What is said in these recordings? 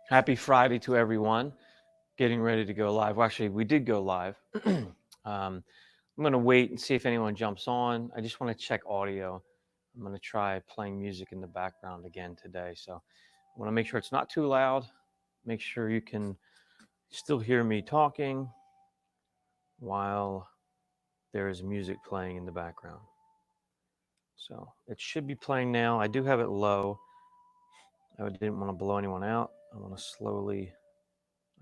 Happy Friday to everyone. Getting ready to go live. Well, actually, we did go live. I'm going to wait and see if anyone jumps on. I just want to check audio. I'm going to try playing music in the background again today. So I want to make sure it's not too loud. Make sure you can still hear me talking while there is music playing in the background. So it should be playing now. I do have it low. I didn't want to blow anyone out. I want to slowly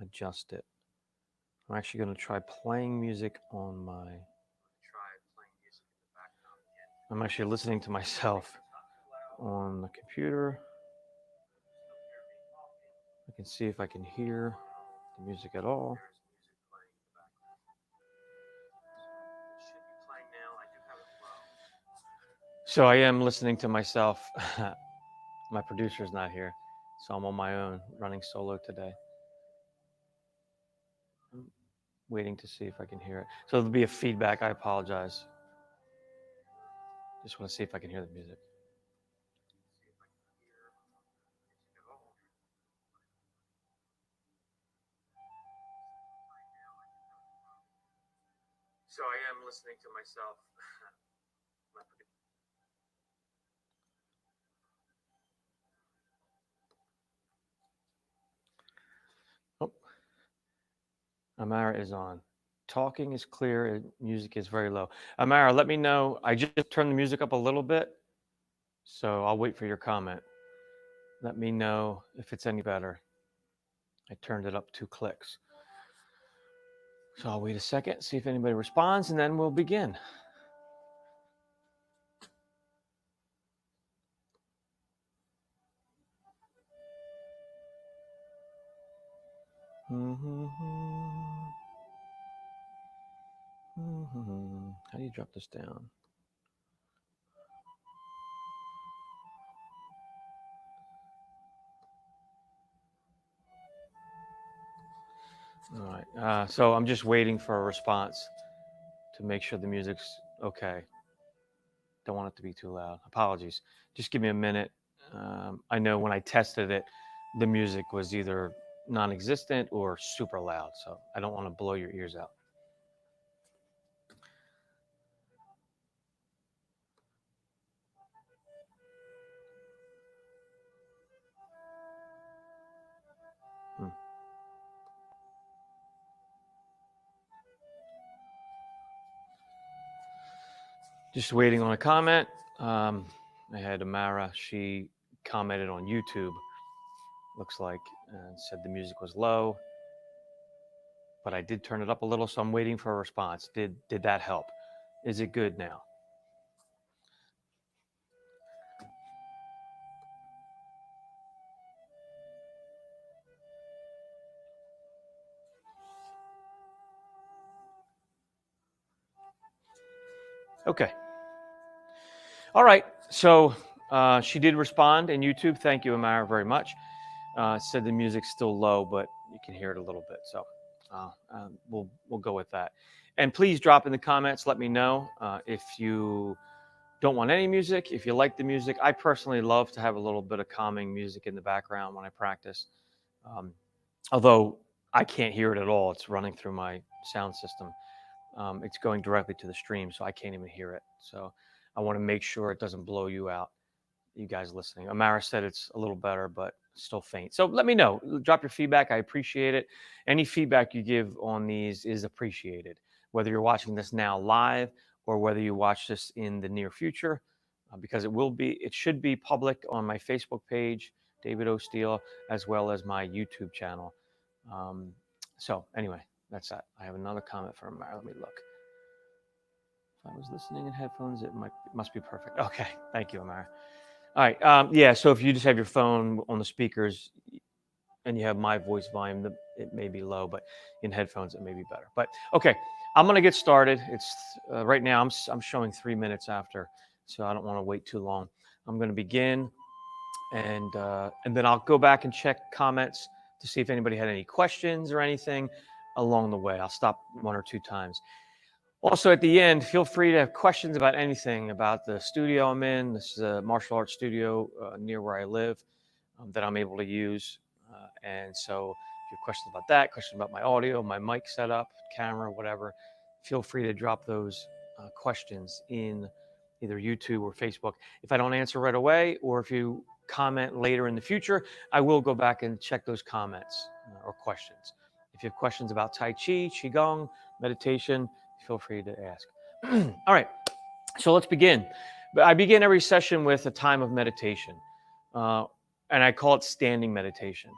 adjust it. I'm actually going to try playing music on my. I'm actually listening to myself on the computer. I can see if I can hear the music at all. So I am listening to myself. My producer's not here, so I'm on my own, running solo today. I'm waiting to see if I can hear it. So there'll be a feedback. I apologize. Just want to see if I can hear the music. So I am listening to myself. Oh, Amara is on. Talking is clear. Music is very low. Amara, let me know. I just turned the music up a little bit, so I'll wait for your comment. Let me know if it's any better. I turned it up 2 clicks. So I'll wait a second, see if anybody responds, and then we'll begin. How do you drop this down? All right. So I'm just waiting for a response to make sure the music's okay. Don't want it to be too loud. Apologies. Just give me a minute. I know when I tested it, the music was either non-existent or super loud, so I don't want to blow your ears out. Just waiting on a comment. I had Amara. She commented on YouTube, looks like, and said the music was low. But I did turn it up a little, so I'm waiting for a response. Did that help? Is it good now? Okay. All right. So she did respond in YouTube. Thank you, Amara, very much. Said the music's still low, but you can hear it a little bit. So we'll go with that. And please drop in the comments. Let me know if you don't want any music, if you like the music. I personally love to have a little bit of calming music in the background when I practice. Although I can't hear it at all. It's running through my sound system. It's going directly to the stream, so I can't even hear it. So I want to make sure it doesn't blow you out, you guys listening. Amara said it's a little better, but still faint. So let me know. Drop your feedback. I appreciate it. Any feedback you give on these is appreciated, whether you're watching this now live or whether you watch this in the near future, because it should be public on my Facebook page, David O. Steele, as well as my YouTube channel. So anyway, that's that. I have another comment from Amara. Let me look. If I was listening in headphones, it must be perfect. Okay, thank you, Amara. All right. Yeah. So if you just have your phone on the speakers and you have my voice volume, it may be low, but in headphones it may be better. But okay, I'm gonna get started. It's right now. I'm showing 3 minutes after, so I don't want to wait too long. I'm gonna begin, and then I'll go back and check comments to see if anybody had any questions or anything along the way. I'll stop 1 or 2 times. Also, at the end, feel free to have questions about anything about the studio I'm in. This is a martial arts studio near where I live that I'm able to use. And so if you have questions about that, questions about my audio, my mic setup, camera, whatever, feel free to drop those questions in either YouTube or Facebook. If I don't answer right away, or if you comment later in the future, I will go back and check those comments or questions. If you have questions about Tai Chi, Qigong, meditation, feel free to ask. All right, so let's begin. I begin every session with a time of meditation, and I call it standing meditation.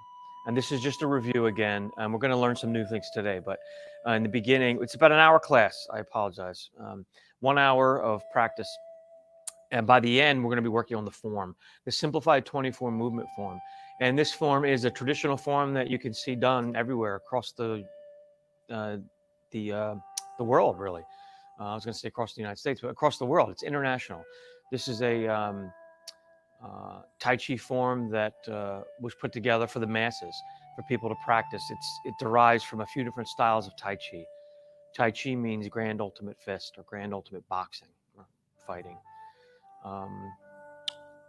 And this is just a review again, and we're going to learn some new things today. But in the beginning, it's about an hour class. I apologize. 1 hour of practice. And by the end, we're going to be working on the form, the simplified 24 movement form. And this form is a traditional form that you can see done everywhere across the world, really. I was going to say across the United States, but across the world. It's international. This is a Tai Chi form that was put together for the masses, for people to practice. It derives from a few different styles of Tai Chi. Tai Chi means grand ultimate fist or grand ultimate boxing or fighting.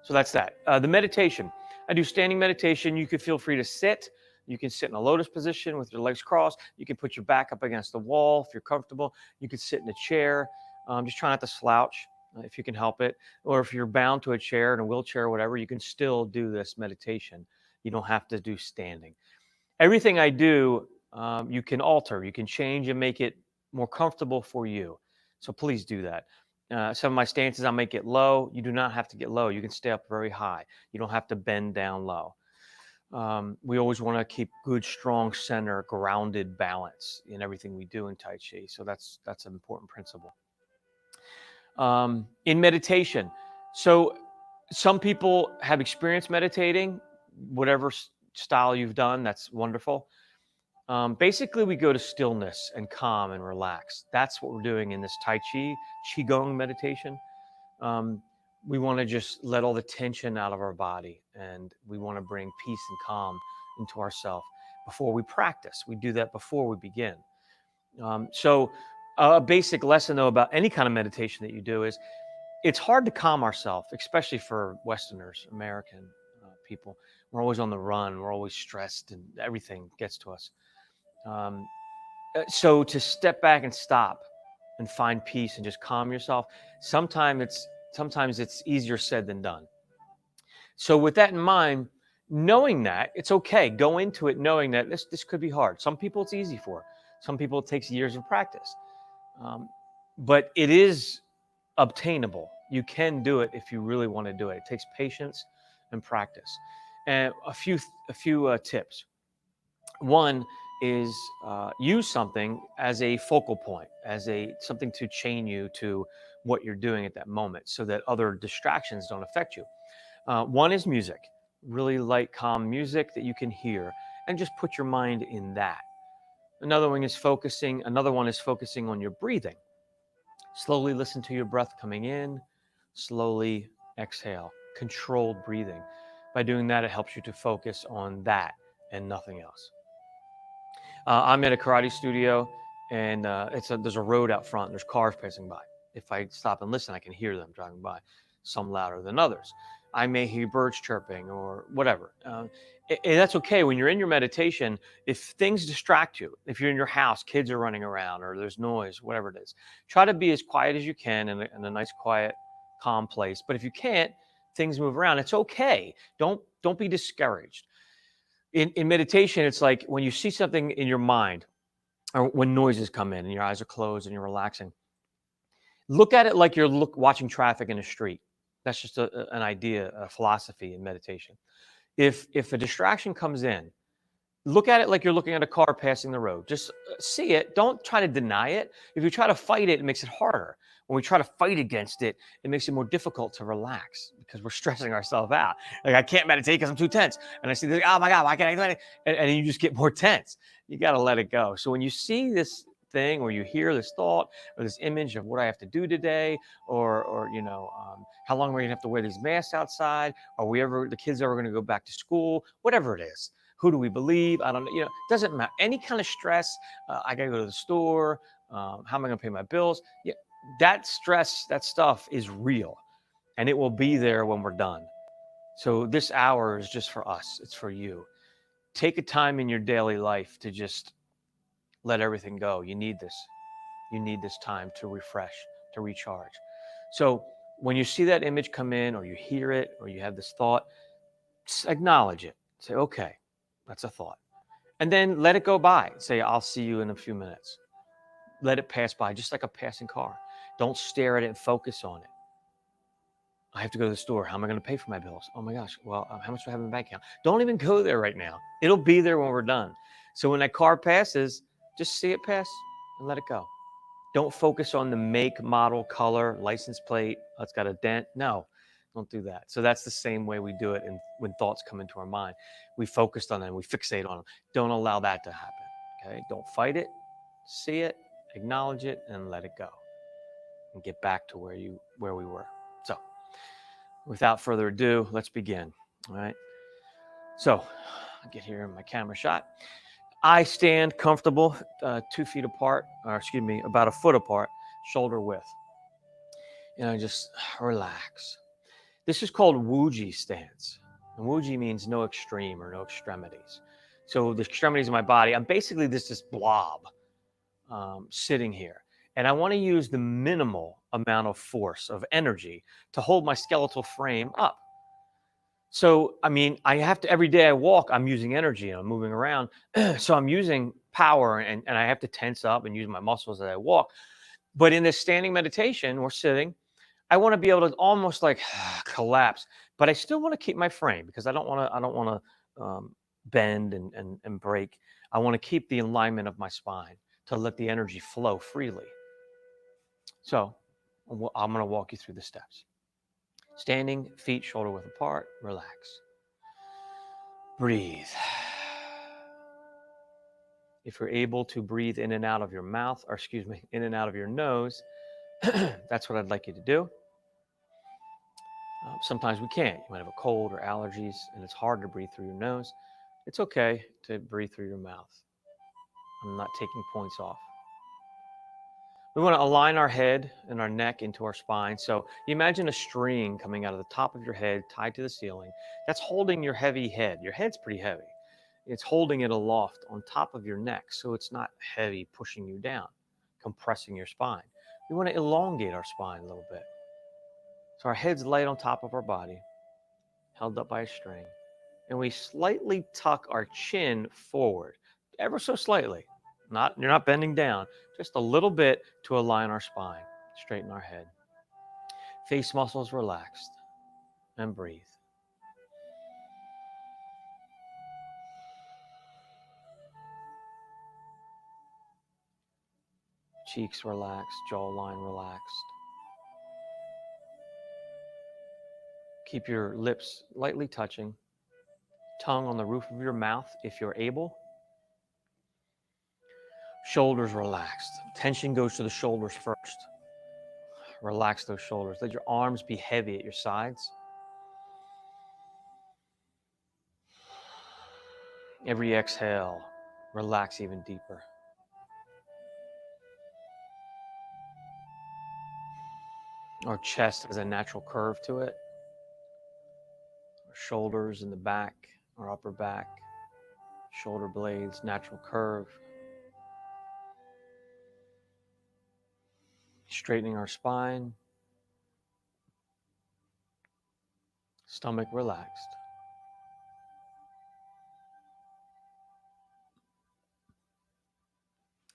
So that's that. The meditation. I do standing meditation. You can feel free to sit. You can sit in a lotus position with your legs crossed. You can put your back up against the wall if you're comfortable. You can sit in a chair. Just try not to slouch if you can help it. Or if you're bound to a chair, in a wheelchair or whatever, you can still do this meditation. You don't have to do standing. Everything I do, you can alter. You can change and make it more comfortable for you. So please do that. Some of my stances, I'll make it low. You do not have to get low. You can stay up very high. You don't have to bend down low. We always want to keep good, strong center, grounded balance in everything we do in Tai Chi. So that's an important principle. In meditation, so some people have experience meditating, whatever style you've done, that's wonderful. Basically, we go to stillness and calm and relax. That's what we're doing in this Tai Chi, Qigong meditation. We want to just let all the tension out of our body, and we want to bring peace and calm into ourselves before we practice. We do that before we begin. So a basic lesson, though, about any kind of meditation that you do is it's hard to calm ourselves, especially for Westerners, American people. We're always on the run. We're always stressed, and everything gets to us. So to step back and stop and find peace and just calm yourself, sometimes it's easier said than done. So with that in mind, knowing that, it's okay. Go into it knowing that this could be hard. Some people it's easy for. Some people it takes years of practice. But it is obtainable. You can do it if you really want to do it. It takes patience and practice. And a few tips. One is use something as a focal point, as something to chain you to what you're doing at that moment so that other distractions don't affect you. One is music, really light, calm music that you can hear, and just put your mind in that. Another one is focusing on your breathing. Slowly listen to your breath coming in, slowly exhale, controlled breathing. By doing that, it helps you to focus on that and nothing else. I'm at a karate studio, and there's a road out front. There's cars passing by. If I stop and listen, I can hear them driving by, some louder than others. I may hear birds chirping or whatever. And that's okay. When you're in your meditation, if things distract you, if you're in your house, kids are running around or there's noise, whatever it is, try to be as quiet as you can in a nice, quiet, calm place. But if you can't, things move around. It's okay. Don't be discouraged. In meditation, it's like when you see something in your mind or when noises come in and your eyes are closed and you're relaxing, look at it like you're watching traffic in a street. That's just an idea, a philosophy in meditation. If a distraction comes in, look at it like you're looking at a car passing the road. Just see it. Don't try to deny it. If you try to fight it, it makes it harder. When we try to fight against it, it makes it more difficult to relax because we're stressing ourselves out. Like, I can't meditate because I'm too tense. And I see this, oh my God, why can't I meditate? And you just get more tense. You got to let it go. So when you see this thing or you hear this thought or this image of what I have to do today, or how long we're going to have to wear these masks outside, the kids ever going to go back to school, whatever it is. Who do we believe? I don't know. It doesn't matter. Any kind of stress. I got to go to the store. How am I going to pay my bills? Yeah, that stress, that stuff is real, and it will be there when we're done. So this hour is just for us. It's for you. take a time in your daily life to just let everything go. You need this. You need this time to refresh, to recharge. So when you see that image come in, or you hear it, or you have this thought, acknowledge it. Say, okay, that's a thought. And then let it go by. Say, I'll see you in a few minutes. Let it pass by, just like a passing car. Don't stare at it and focus on it. I have to go to the store. How am I going to pay for my bills? Oh my gosh. Well, how much do I have in the bank account? Don't even go there right now. It'll be there when we're done. So when that car passes, just see it pass and let it go. Don't focus on the make, model, color, license plate. Oh, it's got a dent. No, don't do that. So that's the same way we do it when thoughts come into our mind. We focused on them. We fixate on them. Don't allow that to happen. Okay? Don't fight it. See it, acknowledge it, and let it go. And get back to where we were. So without further ado, let's begin. All right. So I'll get here in my camera shot. I stand comfortable, 2 feet apart, or excuse me, about a foot apart, shoulder width. And I just relax. This is called Wuji stance. And Wuji means no extreme or no extremities. So the extremities of my body, I'm basically this blob sitting here. And I want to use the minimal amount of force, of energy, to hold my skeletal frame up. So, I mean, I have to, every day I walk, I'm using energy and I'm moving around. So I'm using power and I have to tense up and use my muscles as I walk. But in this standing meditation or sitting, I want to be able to almost like collapse, but I still want to keep my frame because I don't want to bend and break. I want to keep the alignment of my spine to let the energy flow freely. So I'm going to walk you through the steps. Standing, feet shoulder width apart, relax. Breathe. If you're able to breathe in and out of your mouth, or excuse me, in and out of your nose, that's what I'd like you to do. Sometimes we can't. You might have a cold or allergies, and it's hard to breathe through your nose. It's okay to breathe through your mouth. I'm not taking points off. We want to align our head and our neck into our spine. So you imagine a string coming out of the top of your head, tied to the ceiling. That's holding your heavy head. Your head's pretty heavy. It's holding it aloft on top of your neck, so it's not heavy, pushing you down, compressing your spine. We want to elongate our spine a little bit. So our head's light on top of our body, held up by a string. And we slightly tuck our chin forward, ever so slightly. You're not bending down, just a little bit to align our spine, straighten our head. Face muscles relaxed, and breathe. Cheeks relaxed, jawline relaxed. Keep your lips lightly touching, tongue on the roof of your mouth if you're able. Shoulders relaxed. Tension goes to the shoulders first. Relax those shoulders. Let your arms be heavy at your sides. Every exhale, relax even deeper. Our chest has a natural curve to it. Our shoulders in the back, our upper back, shoulder blades, natural curve. Straightening our spine. Stomach relaxed.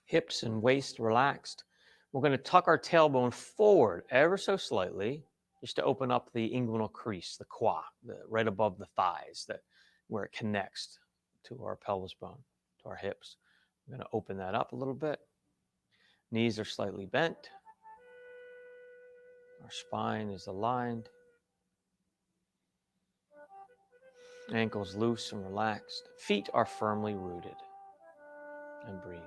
Hips and waist relaxed. We're going to tuck our tailbone forward ever so slightly, just to open up the inguinal crease, the qua, right above the thighs, where it connects to our pelvis bone, to our hips. I'm going to open that up a little bit. Knees are slightly bent. Our spine is aligned. Ankles loose and relaxed. Feet are firmly rooted. And breathe.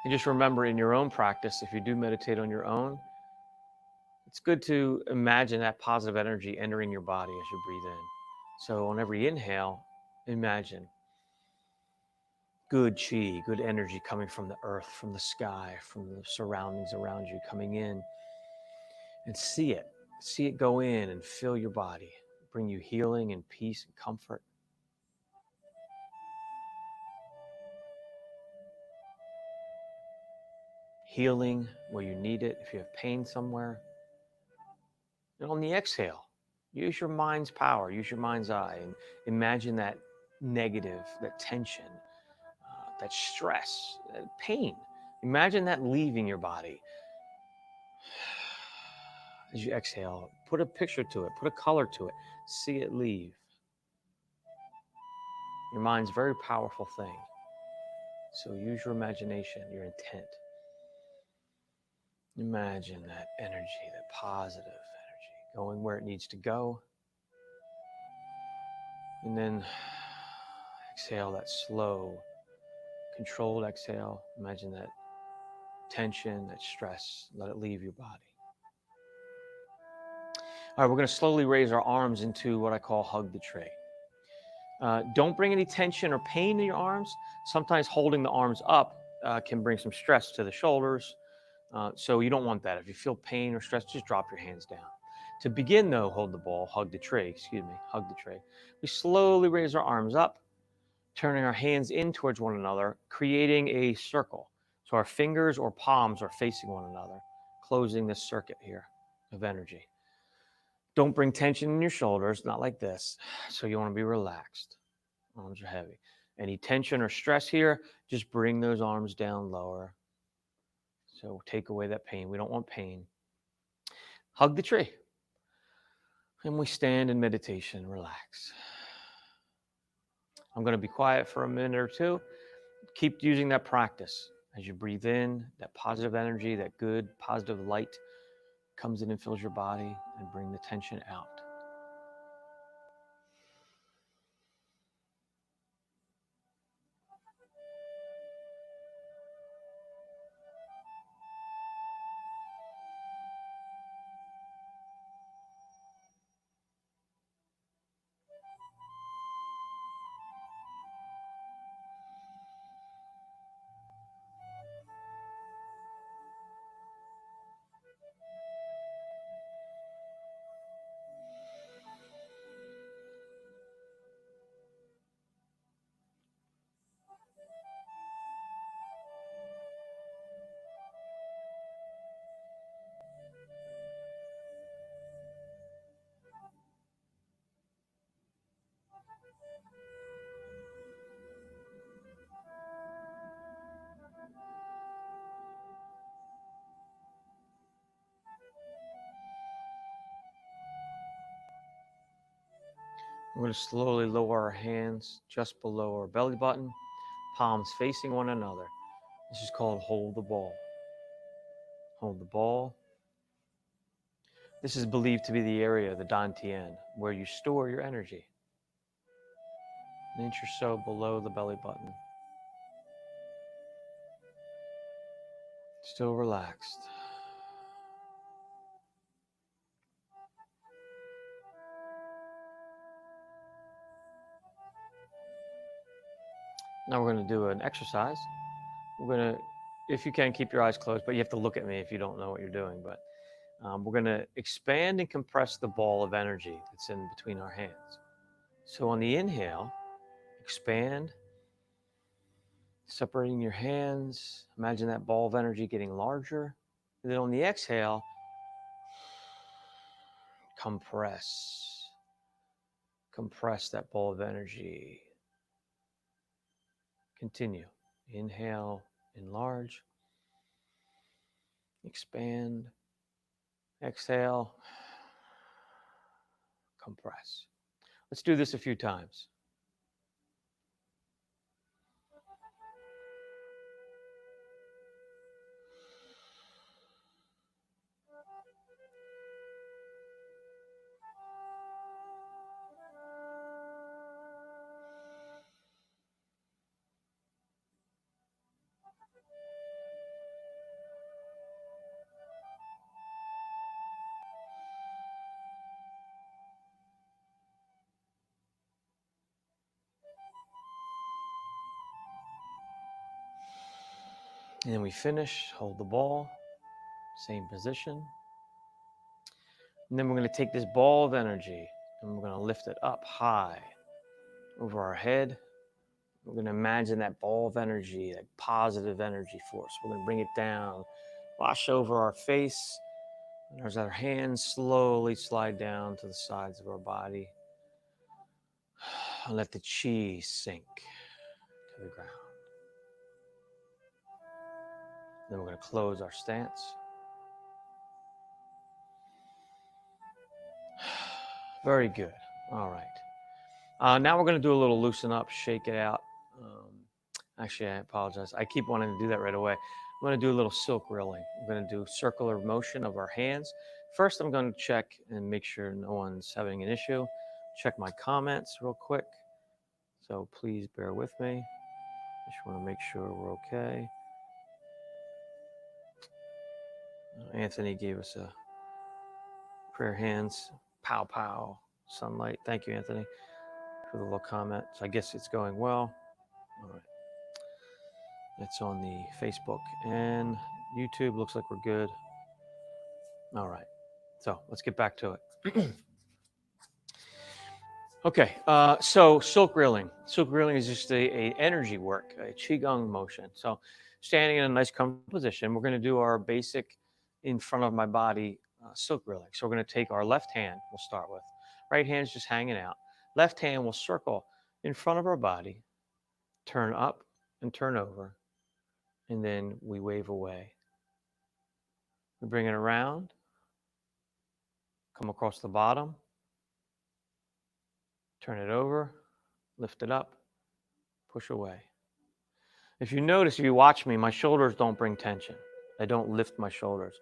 And just remember, in your own practice, if you do meditate on your own, it's good to imagine that positive energy entering your body as you breathe in. So on every inhale, imagine good chi, good energy coming from the earth, from the sky, from the surroundings around you coming in. And see it. See it go in and fill your body, bring you healing and peace and comfort. Healing where you need it, if you have pain somewhere. And on the exhale, use your mind's power, use your mind's eye, and imagine that negative, that tension, that stress, that pain. Imagine that leaving your body. As you exhale, put a picture to it, put a color to it, see it leave. Your mind's a very powerful thing. So use your imagination, your intent. Imagine that energy, that positive energy, going where it needs to go. And then exhale that slow, controlled exhale. Imagine that tension, that stress, let it leave your body. All right, we're going to slowly raise our arms into what I call hug the tree. Don't bring any tension or pain in your arms. Sometimes holding the arms up can bring some stress to the shoulders. So you don't want that. If you feel pain or stress, just drop your hands down. To begin though, hug the tree. We slowly raise our arms up, turning our hands in towards one another, creating a circle. So our fingers or palms are facing one another, closing this circuit here of energy. Don't bring tension in your shoulders, not like this. So you want to be relaxed. Arms are heavy. Any tension or stress here, just bring those arms down lower. So take away that pain. We don't want pain. Hug the tree. And we stand in meditation, relax. I'm going to be quiet for a minute or two. Keep using that practice. As you breathe in, that positive energy, that good, positive light comes in and fills your body, and bring the tension out. We're going to slowly lower our hands just below our belly button, palms facing one another. This is called hold the ball. Hold the ball. This is believed to be the area, the dantian, where you store your energy. An inch or so below the belly button. Still relaxed. Now we're going to do an exercise. We're going to, if you can, keep your eyes closed, but you have to look at me if you don't know what you're doing. But we're going to expand and compress the ball of energy that's in between our hands. So on the inhale, expand, separating your hands. Imagine that ball of energy getting larger. And then on the exhale, compress. Compress that ball of energy. Continue. Inhale, enlarge. Expand. Exhale. Compress. Let's do this a few times. And then we finish, hold the ball, same position. And then we're going to take this ball of energy and we're going to lift it up high over our head. We're going to imagine that ball of energy, that positive energy force. We're going to bring it down, wash over our face. And as our hands slowly slide down to the sides of our body, and let the chi sink to the ground. Then we're going to close our stance. Very good. All right. Now we're going to do a little loosen up, shake it out. Actually, I apologize. I keep wanting to do that right away. I'm going to do a little silk rilling. I'm going to do circular motion of our hands. First, I'm going to check and make sure no one's having an issue. Check my comments real quick. So please bear with me. Just want to make sure we're okay. Anthony gave us a prayer hands, pow pow, sunlight. Thank you, Anthony, for the little comment. So I guess it's going well. All right. That's on the Facebook and YouTube. Looks like we're good. All right. So let's get back to it. Okay. So silk reeling. Silk reeling is just a energy work, a Qigong motion. So standing in a nice comfortable position, we're going to do our basic in front of my body silk reeling. So we're going to take our left hand, we'll start with. Right hand's just hanging out. Left hand will circle in front of our body, turn up and turn over, and then we wave away. We bring it around, come across the bottom, turn it over, lift it up, push away. If you notice, if you watch me, my shoulders don't bring tension. I don't lift my shoulders.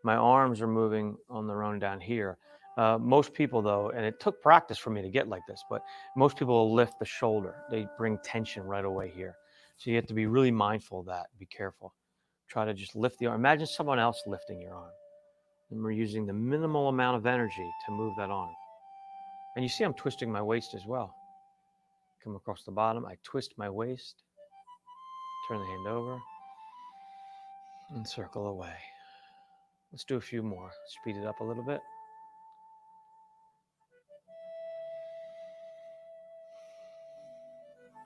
My arms are moving on their own down here. Most people, though, and it took practice for me to get like this, but most people will lift the shoulder. They bring tension right away here. So you have to be really mindful of that. Be careful. Try to just lift the arm. Imagine someone else lifting your arm. And we're using the minimal amount of energy to move that arm. And you see I'm twisting my waist as well. Come across the bottom, I twist my waist, turn the hand over, and circle away. Let's do a few more. Speed it up a little bit.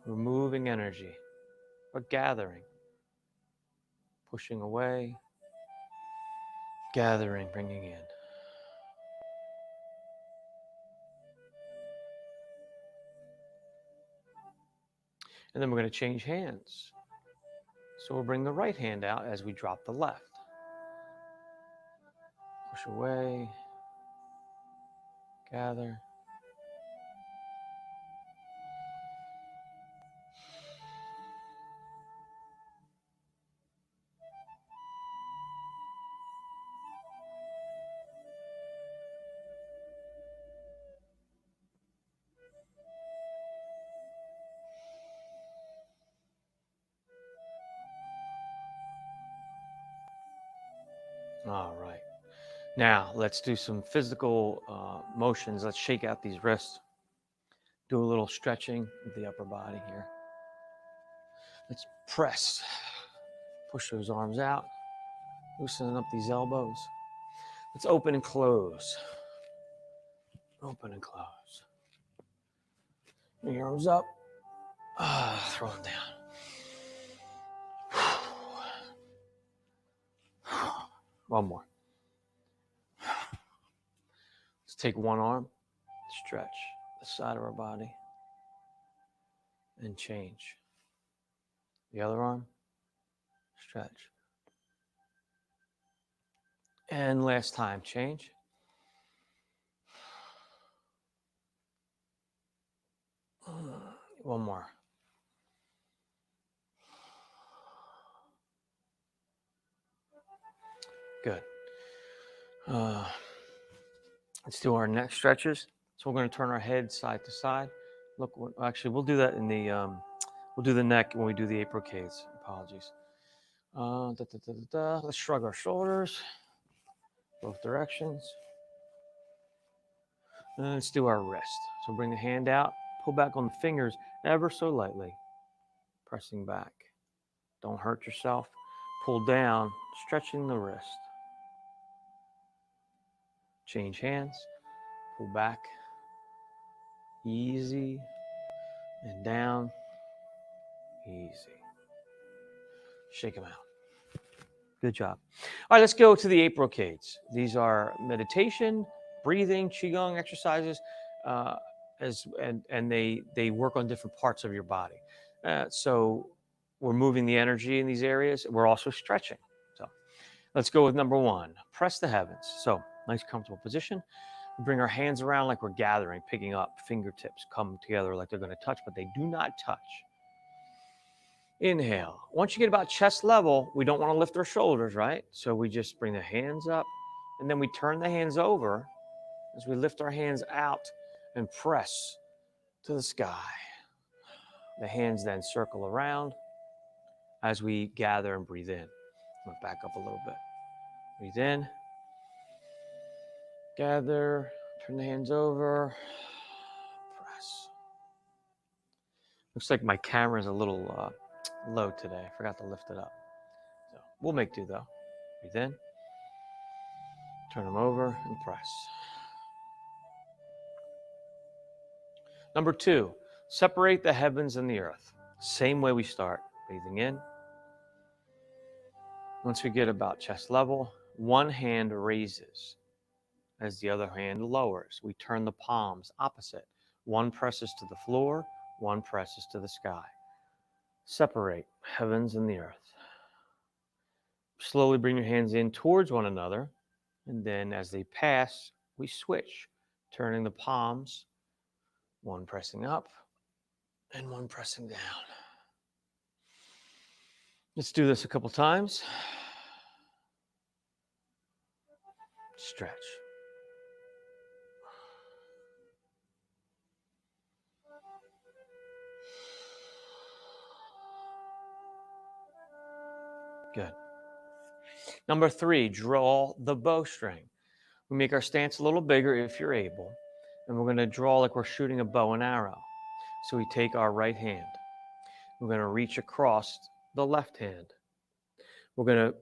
Removing energy, but gathering. Pushing away, gathering, bringing in. And then we're going to change hands. So we'll bring the right hand out as we drop the left. Push away, gather. All right. Now let's do some physical motions. Let's shake out these wrists. Do a little stretching of the upper body here. Let's press. Push those arms out. Loosening up these elbows. Let's open and close. Open and close. Bring your arms up. Throw them down. One more. Let's take one arm, stretch the side of our body, and change. The other arm, stretch. And last time, change. One more. Good. Let's do our neck stretches. So we're going to turn our head side to side. Look, actually, we'll do that in the, we'll do the neck when we do the 8 brocades. Apologies. Let's shrug our shoulders, both directions. And let's do our wrist. So bring the hand out, pull back on the fingers ever so lightly, pressing back. Don't hurt yourself. Pull down, stretching the wrist. Change hands, pull back, easy, and down, easy. Shake them out. Good job. All right, let's go to the 8 brocades. These are meditation, breathing, Qigong exercises, and they work on different parts of your body. So we're moving the energy in these areas. We're also stretching. So let's go with number 1. Press the heavens. So nice comfortable position. We bring our hands around like we're gathering, picking up. Fingertips come together like they're going to touch, but they do not touch. Inhale. Once you get about chest level, we don't want to lift our shoulders, right? So we just bring the hands up, and then we turn the hands over as we lift our hands out and press to the sky. The hands then circle around as we gather and breathe in. I'm going to back up a little bit. Breathe in. Gather. Turn the hands over. Press. Looks like my camera's a little low today. I forgot to lift it up. So we'll make do though. Breathe in. Turn them over and press. Number 2, separate the heavens and the earth. Same way we start. Breathing in. Once we get about chest level, one hand raises as the other hand lowers. We turn the palms opposite. One presses to the floor, one presses to the sky. Separate heavens and the earth. Slowly bring your hands in towards one another, and then as they pass, we switch, turning the palms, one pressing up and one pressing down. Let's do this a couple times. Stretch. Good. Number 3, draw the bowstring. We make our stance a little bigger if you're able, and we're going to draw like we're shooting a bow and arrow. So we take our right hand. We're going to reach across the left hand. We're going to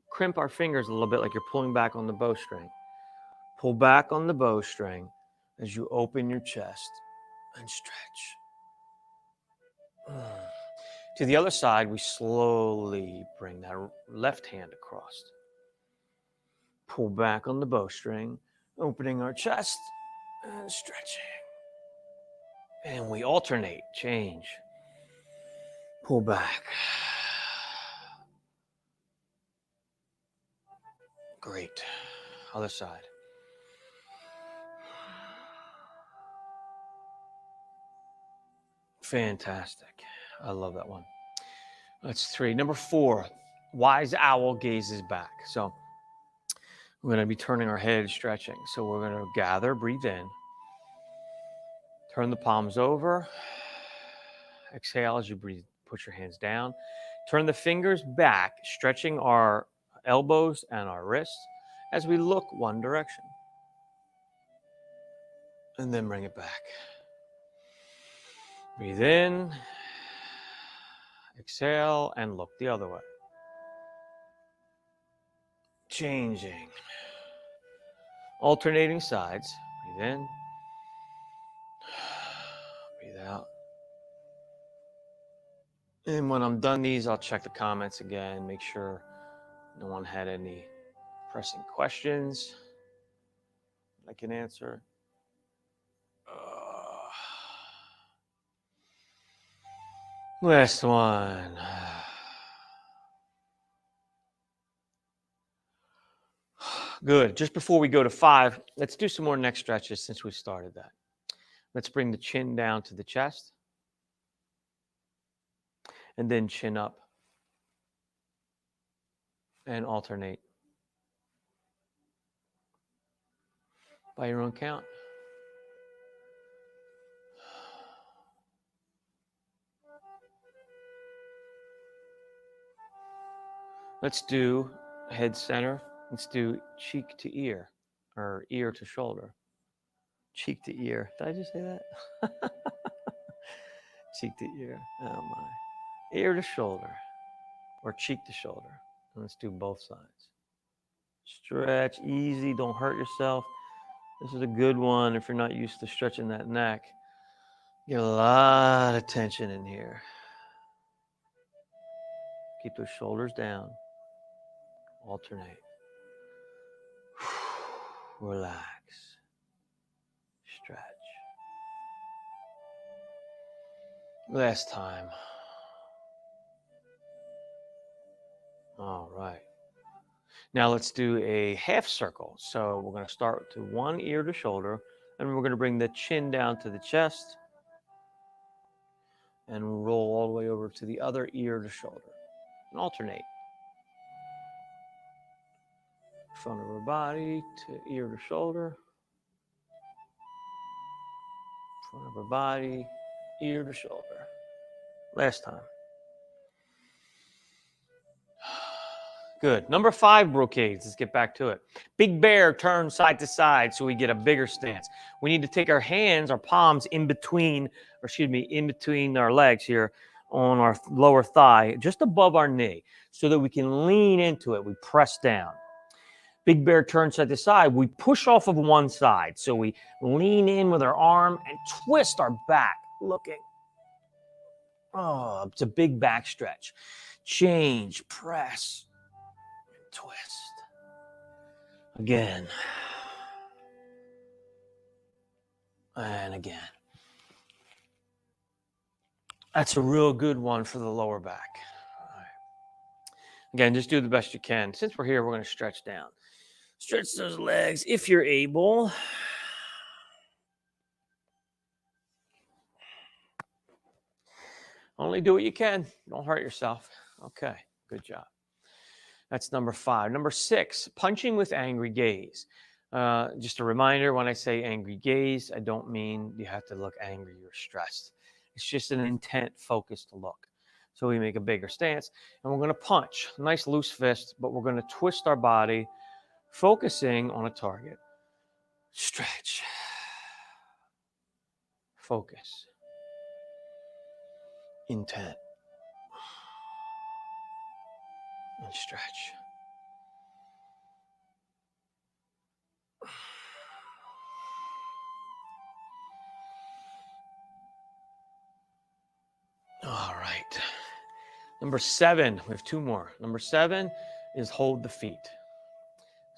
crimp our fingers a little bit like you're pulling back on the bowstring. Pull back on the bowstring as you open your chest and stretch. To the other side, we slowly bring that left hand across. Pull back on the bowstring, opening our chest and stretching. And we alternate, change. Pull back. Great. Other side. Fantastic. I love that one. That's 3. Number 4, wise owl gazes back. So we're going to be turning our head, stretching. So we're going to gather, breathe in. Turn the palms over. Exhale as you breathe. Put your hands down. Turn the fingers back, stretching our elbows and our wrists as we look one direction. And then bring it back. Breathe in. Exhale and look the other way. Changing. Alternating sides. Breathe in. Breathe out. And when I'm done these, I'll check the comments again, make sure no one had any pressing questions I can answer. Last one. Good. Just before we go to 5, let's do some more neck stretches since we started that. Let's bring the chin down to the chest. And then chin up. And alternate. By your own count. Let's do head center. Let's do cheek to ear, or ear to shoulder. Cheek to ear. Did I just say that? Cheek to ear. Oh my. Ear to shoulder, or cheek to shoulder. Let's do both sides. Stretch easy. Don't hurt yourself. This is a good one if you're not used to stretching that neck. Get a lot of tension in here. Keep those shoulders down. Alternate. Relax. Stretch. Last time. All right. Now let's do a half circle. So we're going to start to one ear to shoulder, and we're going to bring the chin down to the chest and roll all the way over to the other ear to shoulder and alternate. Front of our body to ear to shoulder. Front of our body, ear to shoulder. Last time. Good. Number 5, brocades. Let's get back to it. Big bear, turn side to side so we get a bigger stance. We need to take our hands, our palms in between our legs here on our lower thigh, just above our knee, so that we can lean into it. We press down. Big bear, turn side to side. We push off of one side. So we lean in with our arm and twist our back, looking. Oh, it's a big back stretch. Change, press. Twist. Again. And again. That's a real good one for the lower back. All right. Again, just do the best you can. Since we're here, we're going to stretch down. Stretch those legs if you're able. Only do what you can. Don't hurt yourself. Okay, good job. That's number 5. Number 6, punching with angry gaze. Just a reminder, when I say angry gaze, I don't mean you have to look angry or stressed. It's just an intent, focused look. So we make a bigger stance, and we're going to punch. Nice loose fist, but we're going to twist our body, focusing on a target. Stretch. Focus. Intent. And stretch. All right. Number 7, we have 2 more. Number 7 is hold the feet.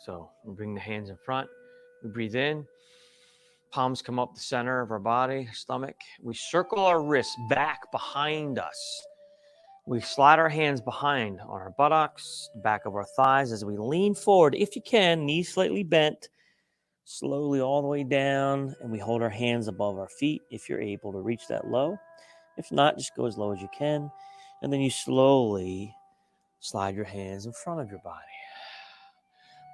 So we bring the hands in front. We breathe in. Palms come up the center of our body, stomach. We circle our wrists back behind us. We slide our hands behind on our buttocks, back of our thighs as we lean forward. If you can, knees slightly bent, slowly all the way down, and we hold our hands above our feet if you're able to reach that low. If not, just go as low as you can. And then you slowly slide your hands in front of your body.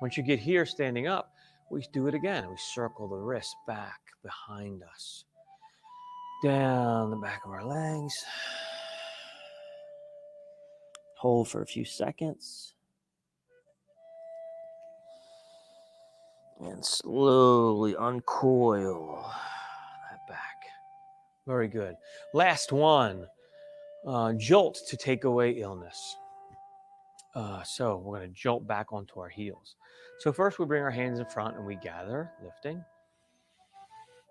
Once you get here standing up, we do it again. We circle the wrists back behind us, down the back of our legs. Hold for a few seconds. And slowly uncoil that back. Very good. Last one, jolt to take away illness. So we're going to jolt back onto our heels. So first we bring our hands in front and we gather, lifting.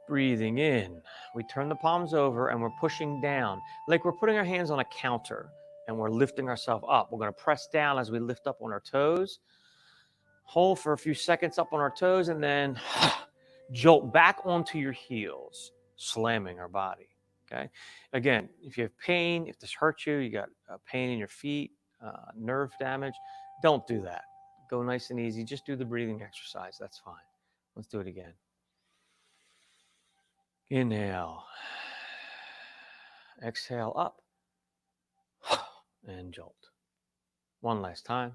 Breathing in. We turn the palms over and we're pushing down, like we're putting our hands on a counter and we're lifting ourselves up. We're going to press down as we lift up on our toes. Hold for a few seconds up on our toes and then jolt back onto your heels, slamming our body. Okay. Again, if you have pain, if this hurts you, you got pain in your feet, nerve damage, don't do that. Go nice and easy. Just do the breathing exercise. That's fine. Let's do it again. Inhale. Exhale up. And jolt. One last time.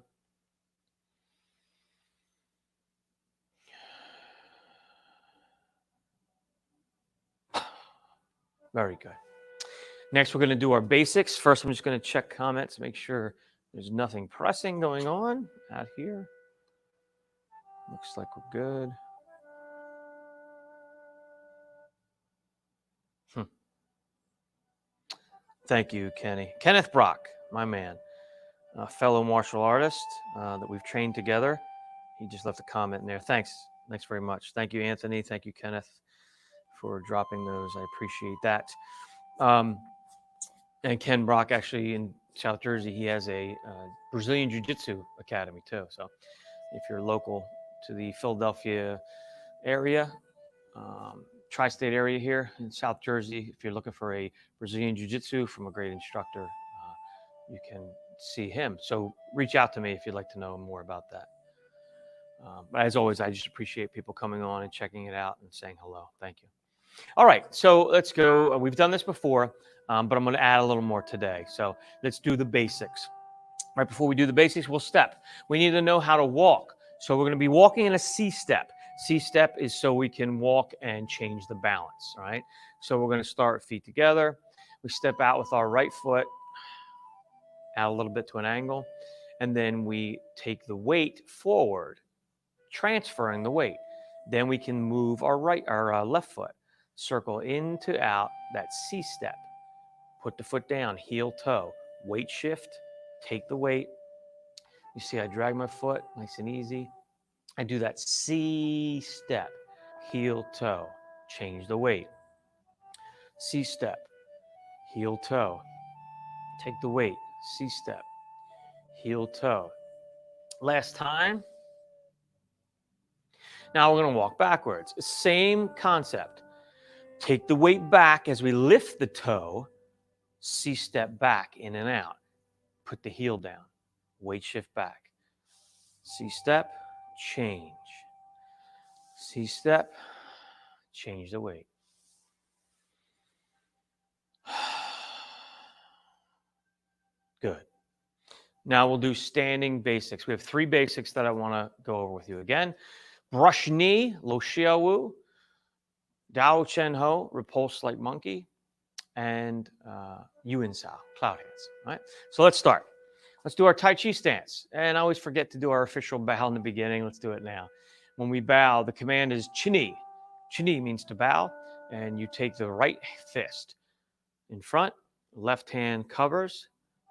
Very good. Next, we're going to do our basics. First, I'm just going to check comments, make sure there's nothing pressing going on out here. Looks like we're good. Thank you, Kenny. Kenneth Brock, my man. a fellow martial artist that we've trained together. He just left a comment in there. Thanks. Thanks very much. Thank you, Anthony. Thank you, Kenneth, for dropping those. I appreciate that. And Ken Brock, actually in South Jersey, he has a Brazilian Jiu-Jitsu academy too. So if you're local to the Philadelphia area, tri-state area here in South Jersey, if you're looking for a Brazilian Jiu-Jitsu from a great instructor, you can see him. So reach out to me if you'd like to know more about that. But as always, I just appreciate people coming on and checking it out and saying hello. Thank you. All right, so let's go. We've done this before, but I'm going to add a little more today. So let's do the basics. Right before we do the basics, we'll step. We need to know how to walk. So we're going to be walking in a C-step. C-step is so we can walk and change the balance, right? So we're going to start feet together. We step out with our right foot, out a little bit to an angle, and then we take the weight forward, transferring the weight. Then we can move our left foot, circle in to out, that C-step. Put the foot down, heel toe, weight shift, take the weight. You see I drag my foot, nice and easy. I do that C-step, heel toe, change the weight. C-step, heel toe, take the weight, C-step, heel toe. Last time. Now we're going to walk backwards. Same concept. Take the weight back as we lift the toe, C-step back, in and out. Put the heel down, weight shift back. C-step, change. C-step, change the weight. Good. Now we'll do standing basics. We have 3 basics that I want to go over with you again. Brush knee, lo xiao wu. Dao Chen Ho, repulse like monkey, and Yuan Sao, cloud hands. All right. So let's start. Let's do our Tai Chi stance. And I always forget to do our official bow in the beginning. Let's do it now. When we bow, the command is Chini. Chini means to bow, and you take the right fist in front, left hand covers,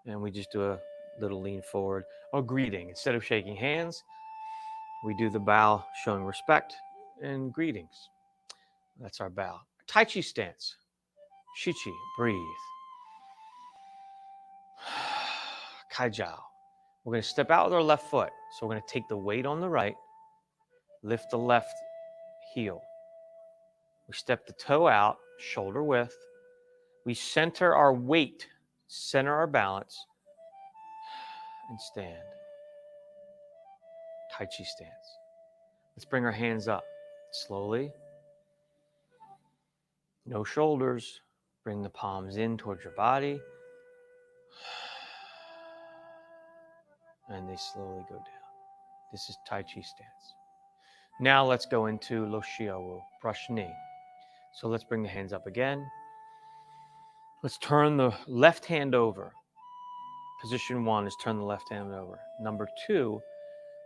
and we just do a little lean forward or greeting. Instead of shaking hands, we do the bow showing respect and greetings. That's our bow. Tai Chi stance. Shichi, breathe. Kai Jiao. We're going to step out with our left foot. So we're going to take the weight on the right, lift the left heel. We step the toe out, shoulder width. We center our weight, center our balance, and stand. Tai Chi stance. Let's bring our hands up slowly. No shoulders. Bring the palms in towards your body. And they slowly go down. This is Tai Chi stance. Now let's go into Lo Xiao Wu, brush knee. So let's bring the hands up again. Let's turn the left hand over. Position 1 is turn the left hand over. Number 2,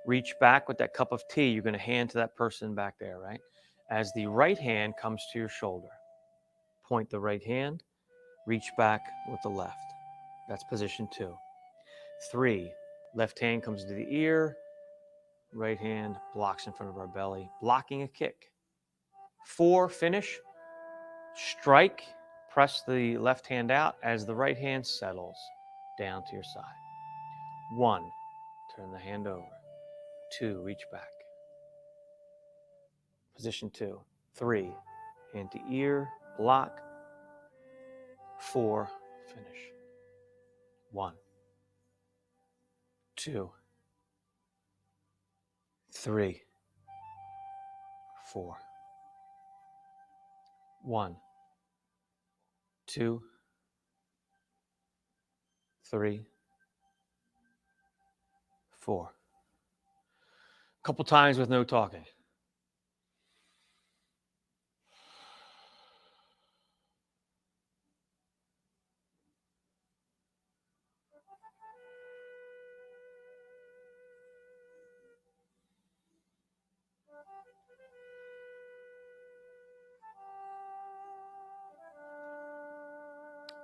reach back with that cup of tea. You're going to hand to that person back there, right? As the right hand comes to your shoulder. Point the right hand, reach back with the left. That's position 2. 3, left hand comes to the ear, right hand blocks in front of our belly, blocking a kick. 4, finish, strike, press the left hand out as the right hand settles down to your side. 1, turn the hand over. 2, reach back. Position 2. 3, hand to ear, block. 4, finish. 1, 2, 3, 4. 1, 2, 3, 4. A couple times with no talking.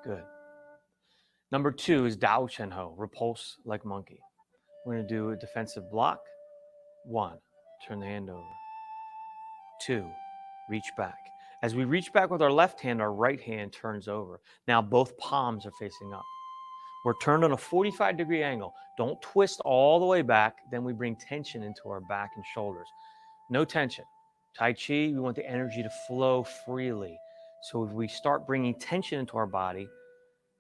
Good. Number 2 is Dao Chen Ho, repulse like monkey. We're going to do a defensive block. 1, turn the hand over. 2, reach back. As we reach back with our left hand, our right hand turns over. Now both palms are facing up. We're turned on a 45-degree angle. Don't twist all the way back. Then we bring tension into our back and shoulders. No tension. Tai Chi, we want the energy to flow freely. So if we start bringing tension into our body,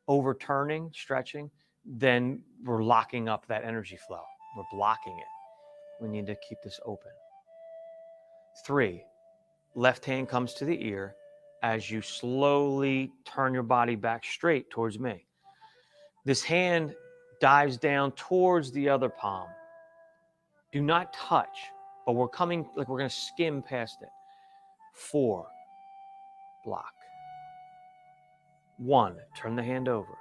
overturning, stretching, then we're locking up that energy flow. We're blocking it. We need to keep this open. 3, left hand comes to the ear as you slowly turn your body back straight towards me. This hand dives down towards the other palm. Do not touch, but we're coming like we're going to skim past it. 4, block. 1, turn the hand over.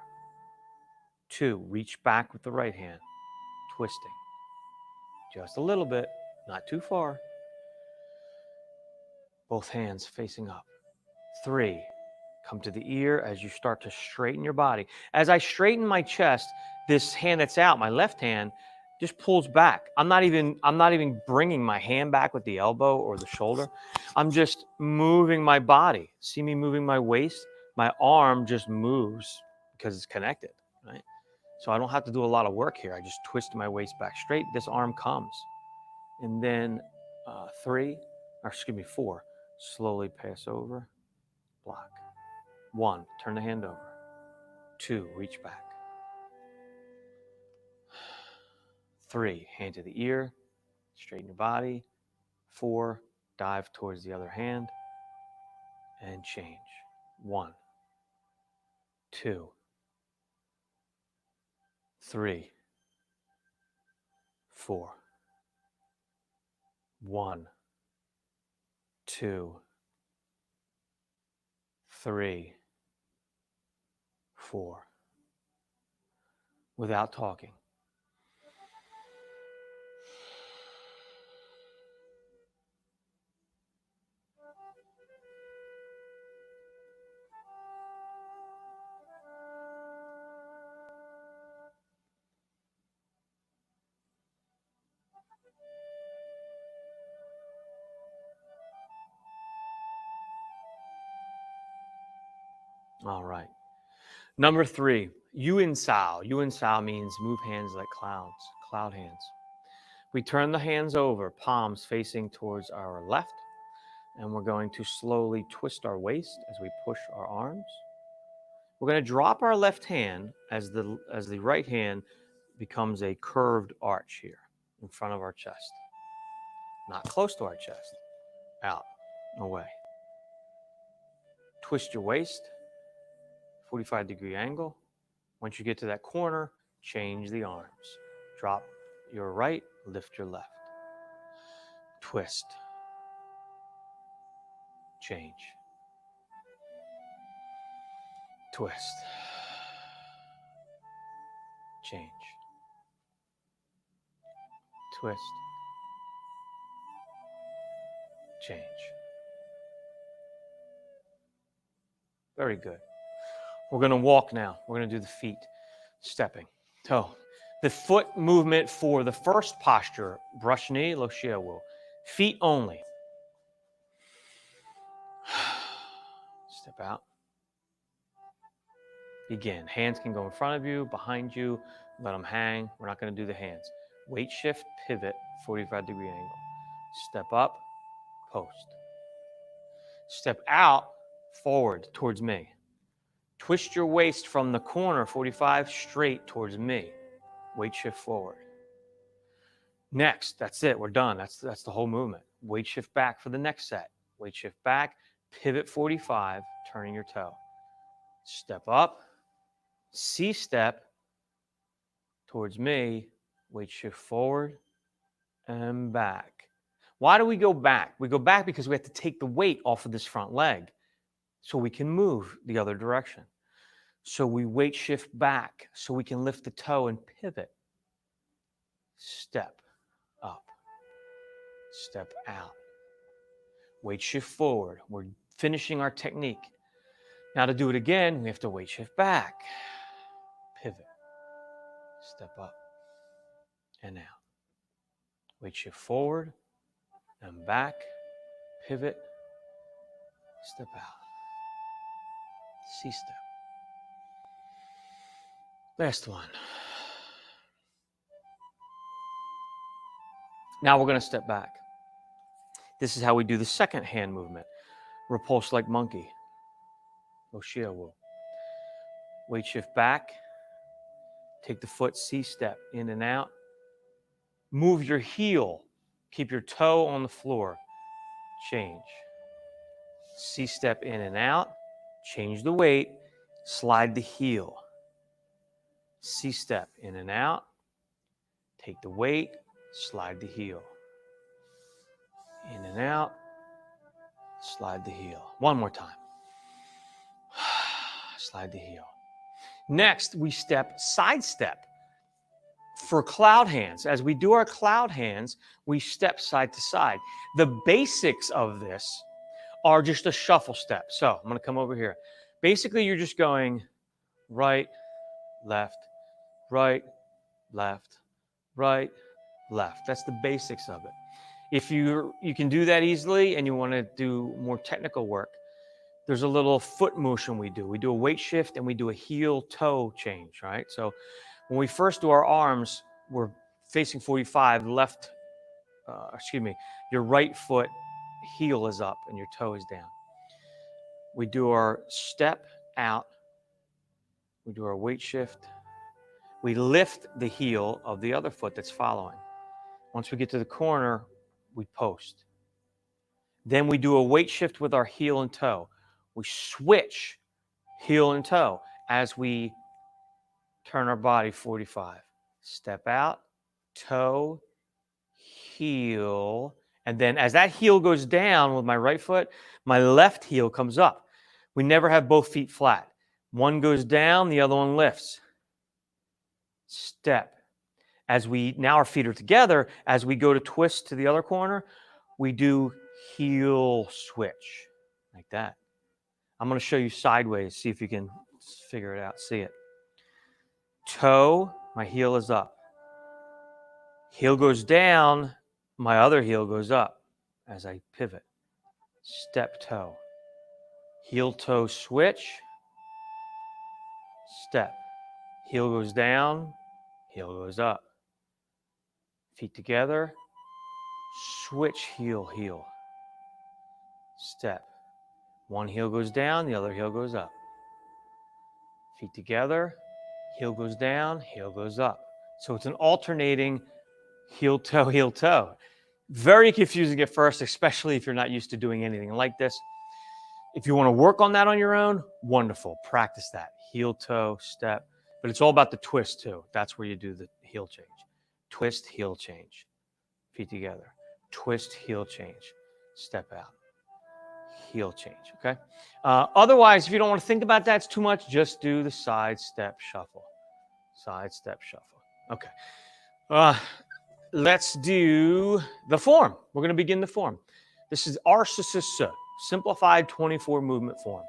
2, reach back with the right hand, twisting. Just a little bit, not too far. Both hands facing up. 3, come to the ear as you start to straighten your body. As I straighten my chest, this hand that's out, my left hand, just pulls back. I'm not even bringing my hand back with the elbow or the shoulder. I'm just moving my body. See me moving my waist? My arm just moves because it's connected, right? So I don't have to do a lot of work here. I just twist my waist back straight. This arm comes. And then 4, slowly pass over, block. 1, turn the hand over. 2, reach back. 3, hand to the ear, straighten your body. 4, dive towards the other hand and change. 1, 2, 3, 4. 1, 2, 3, 4. Without talking. All right. Number 3, Yuan Sao. Yuan Sao means move hands like clouds, cloud hands. We turn the hands over, palms facing towards our left, and we're going to slowly twist our waist as we push our arms. We're going to drop our left hand as the right hand becomes a curved arch here in front of our chest. Not close to our chest. Out, away. Twist your waist, 45-degree angle. Once you get to that corner, change the arms. Drop your right, lift your left. Twist. Change. Twist. Change. Twist. Change. Very good. We're going to walk now. We're going to do the feet stepping. So the foot movement for the first posture, brush knee, lo xie wu. Feet only. Step out. Begin. Hands can go in front of you, behind you. Let them hang. We're not going to do the hands. Weight shift, pivot, 45-degree angle. Step up, post. Step out, forward towards me. Twist your waist from the corner, 45, straight towards me. Weight shift forward. Next, that's it. We're done. That's the whole movement. Weight shift back for the next set. Weight shift back, pivot 45, turning your toe. Step up, C-step towards me, weight shift forward and back. Why do we go back? We go back because we have to take the weight off of this front leg so we can move the other direction. So we weight shift back so we can lift the toe and pivot. Step up. Step out. Weight shift forward. We're finishing our technique. Now to do it again, we have to weight shift back. step up and out. Weight shift forward and back, pivot, step out. C-step. Last one. Now we're going to step back. This is how we do the second hand movement. Repulse like monkey. Oshiawu. Weight shift back. Take the foot C-step in and out. Move your heel. Keep your toe on the floor. Change. C-step in and out. Change the weight. Slide the heel. C-step in and out. Take the weight. Slide the heel. In and out. Slide the heel. One more time. Slide the heel. Next, we side step. For cloud hands, as we do our cloud hands, we step side to side. The basics of this are just a shuffle step. So I'm going to come over here. Basically, you're just going right, left, right, left, right, left. That's the basics of it. If you can do that easily and you want to do more technical work, there's a little foot motion we do. We do a weight shift and we do a heel toe change, right? So when we first do our arms, we're facing 45, your right foot heel is up and your toe is down. We do our step out. We do our weight shift. We lift the heel of the other foot that's following. Once we get to the corner, we post. Then we do a weight shift with our heel and toe. We switch heel and toe as we turn our body 45. Step out, toe, heel. And then as that heel goes down with my right foot, my left heel comes up. We never have both feet flat. One goes down, the other one lifts. Step. Now our feet are together, as we go to twist to the other corner, we do heel switch like that. I'm going to show you sideways, see if you can figure it out, see it. Toe, my heel is up. Heel goes down, my other heel goes up as I pivot. Step, toe. Heel, toe, switch. Step. Heel goes down, heel goes up. Feet together. Switch, heel, heel. Step. One heel goes down, the other heel goes up. Feet together. Heel goes down, heel goes up. So it's an alternating heel, toe. Very confusing at first, especially if you're not used to doing anything like this. If you want to work on that on your own, wonderful. Practice that. Heel, toe, step. But it's all about the twist too. That's where you do the heel change. Twist, heel change. Feet together. Twist, heel change. Step out. Heel change, okay? Otherwise, if you don't want to think about that, it's too much, just do the side step shuffle. Side step shuffle. Okay. Let's do the form. We're going to begin the form. This is RSSS, simplified 24 movement form.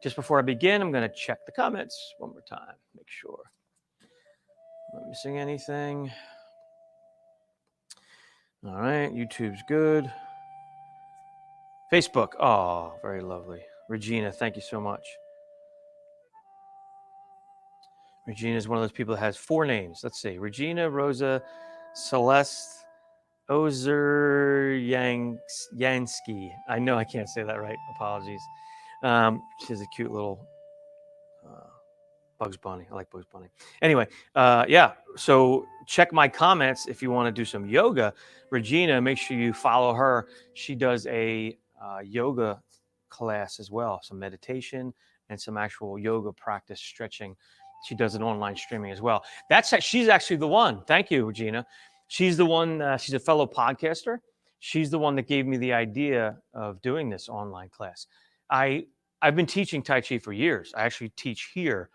Just before I begin, I'm going to check the comments one more time. Make sure I'm not missing anything. All right, YouTube's good. Facebook, oh, very lovely. Regina, thank you so much. Regina is one of those people that has 4 names. Let's see, Regina, Rosa, Celeste, Ozer Yansky. I know I can't say that right. Apologies. She has a cute little Bugs Bunny. I like Bugs Bunny. Anyway, yeah. So check my comments if you want to do some yoga. Regina, make sure you follow her. She does a yoga class as well, some meditation and some actual yoga practice, stretching. She does an online streaming as well. She's actually the one. Thank you, Regina. She's the one. She's a fellow podcaster. She's the one that gave me the idea of doing this online class. I've been teaching Tai Chi for years. I actually teach here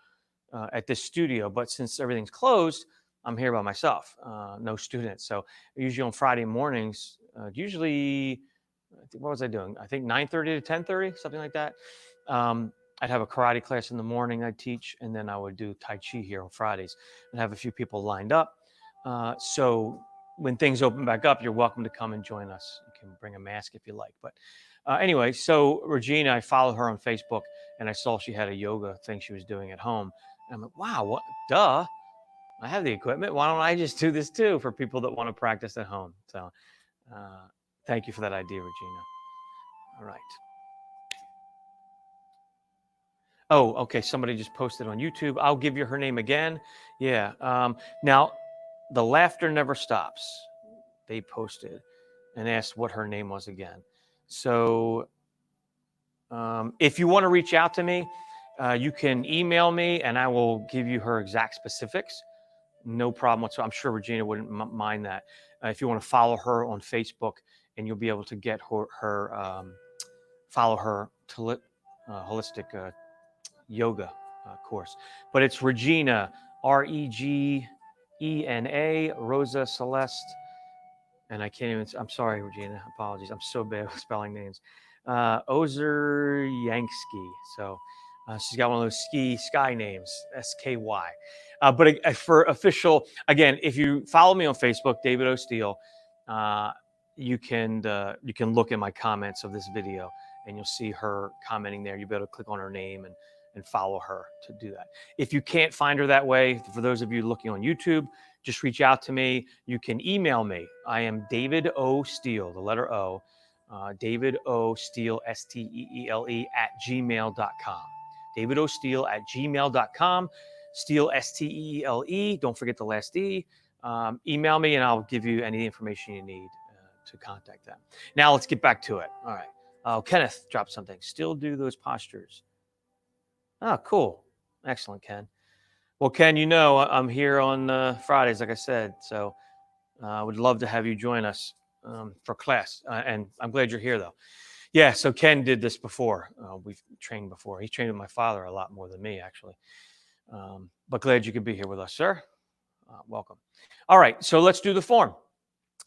at this studio, but since everything's closed, I'm here by myself, no students. So usually on Friday mornings, what was I doing? I think 9:30 to 10:30, something like that. I'd have a karate class in the morning I'd teach, and then I would do Tai Chi here on Fridays and have a few people lined up. So when things open back up, you're welcome to come and join us. You can bring a mask if you like. But anyway, so Regina, I followed her on Facebook, and I saw she had a yoga thing she was doing at home. And I'm like, wow, what? Duh. I have the equipment. Why don't I just do this too for people that want to practice at home? So thank you for that idea, Regina. All right. Oh, okay. Somebody just posted on YouTube. I'll give you her name again. Yeah. Now, the laughter never stops. They posted and asked what her name was again. So if you want to reach out to me, you can email me and I will give you her exact specifics. No problem whatsoever. I'm sure Regina wouldn't mind that. If you want to follow her on Facebook, and you'll be able to get her follow her holistic yoga course. But it's Regina, Regena, Rosa Celeste, and I can't even. I'm sorry, Regina. Apologies. I'm so bad with spelling names. Ozer Yansky. So she's got one of those sky names, SKY. But for official, again, if you follow me on Facebook, David O. Steele, you can look in my comments of this video, and you'll see her commenting there. You'll be able to click on her name and follow her to do that. If you can't find her that way, for those of you looking on YouTube, just reach out to me. You can email me. I am David O. Steele, the letter O, David O. Steele, Steele, at gmail.com. David O. Steele at gmail.com. Steele, Steele. Don't forget the last E. Email me and I'll give you any information you need to contact them. Now let's get back to it. All right. Oh, Kenneth dropped something. Still do those postures. Oh, cool. Excellent, Ken. Well, Ken, you know I'm here on Fridays, like I said, so I would love to have you join us for class. And I'm glad you're here, though. Yeah, so Ken did this before. We've trained before. He trained with my father a lot more than me, actually. But glad you could be here with us, sir. Welcome. All right, so let's do the form.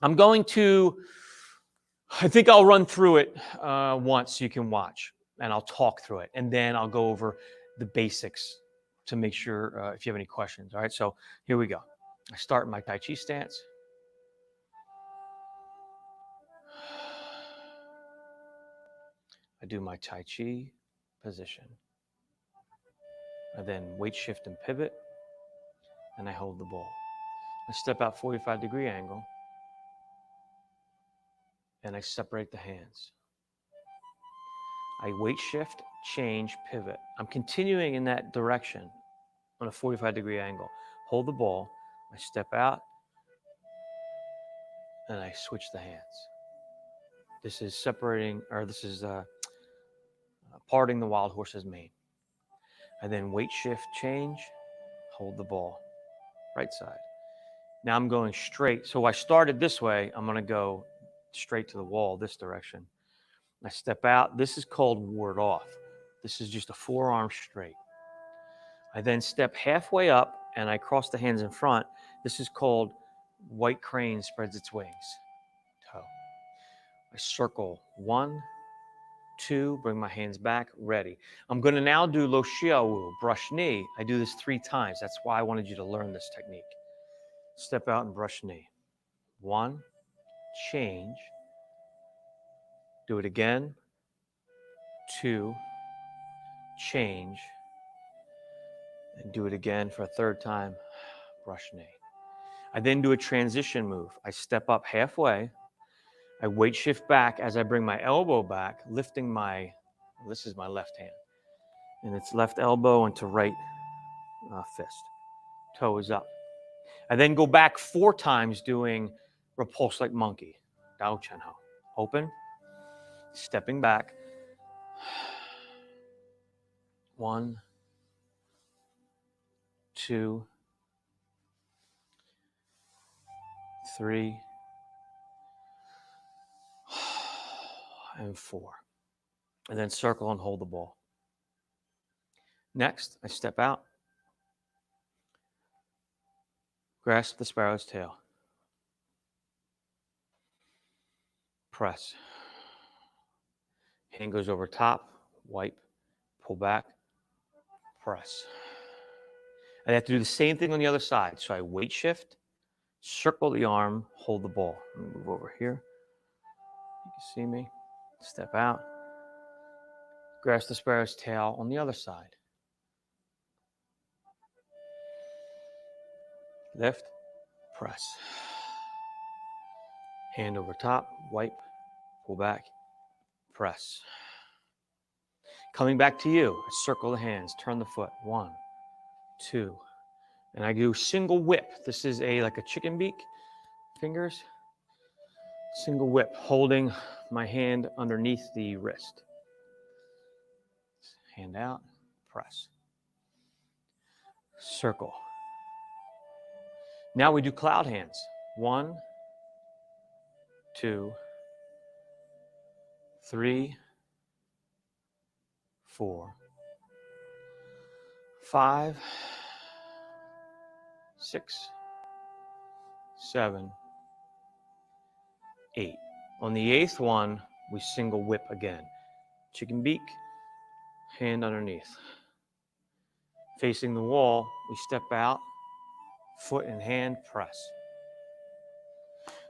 I think I'll run through it once so you can watch, and I'll talk through it, and then I'll go over the basics to make sure if you have any questions. All right, so here we go. I start my Tai Chi stance. I do my Tai Chi position. I then weight shift and pivot, and I hold the ball. I step out 45-degree angle, and I separate the hands. I weight shift, change, pivot. I'm continuing in that direction on a 45-degree angle. Hold the ball, I step out, and I switch the hands. This is parting the wild horse's mane. I then weight shift, change, hold the ball, right side. Now I'm going straight. So I started this way. I'm going to go straight to the wall this direction. I step out. This is called ward off. This is just a forearm straight. I then step halfway up and I cross the hands in front. This is called white crane spreads its wings. Toe. I circle 1, 2, bring my hands back, ready. I'm going to now do Lo Xiaowu, brush knee. I do this 3 times. That's why I wanted you to learn this technique. Step out and brush knee. 1, change. Do it again. 2, change. And do it again for a 3rd time. Brush knee. I then do a transition move. I step up halfway. I weight shift back as I bring my elbow back, lifting this is my left hand. And it's left elbow into right fist. Toe is up. I then go back 4 times doing repulse like monkey. Dao Chen Ho. Open. Stepping back. 1, 2, 3, and 4. And then circle and hold the ball. Next, I step out. Grasp the sparrow's tail. Press. Hand goes over top, wipe, pull back, press. I have to do the same thing on the other side. So I weight shift, circle the arm, hold the ball. Let me move over here. You can see me. Step out. Grasp the sparrow's tail on the other side. Lift, press. Hand over top, wipe, pull back, press. Coming back to you, I circle the hands, turn the foot. 1, 2. And I do single whip. This is like a chicken beak, fingers. Single whip, holding my hand underneath the wrist. Hand out, press. Circle. Now we do cloud hands. 1, 2, 3, 4, 5, 6, 7, 8. On the 8th one, we single whip again. Chicken beak, hand underneath. Facing the wall, we step out, foot and hand, press.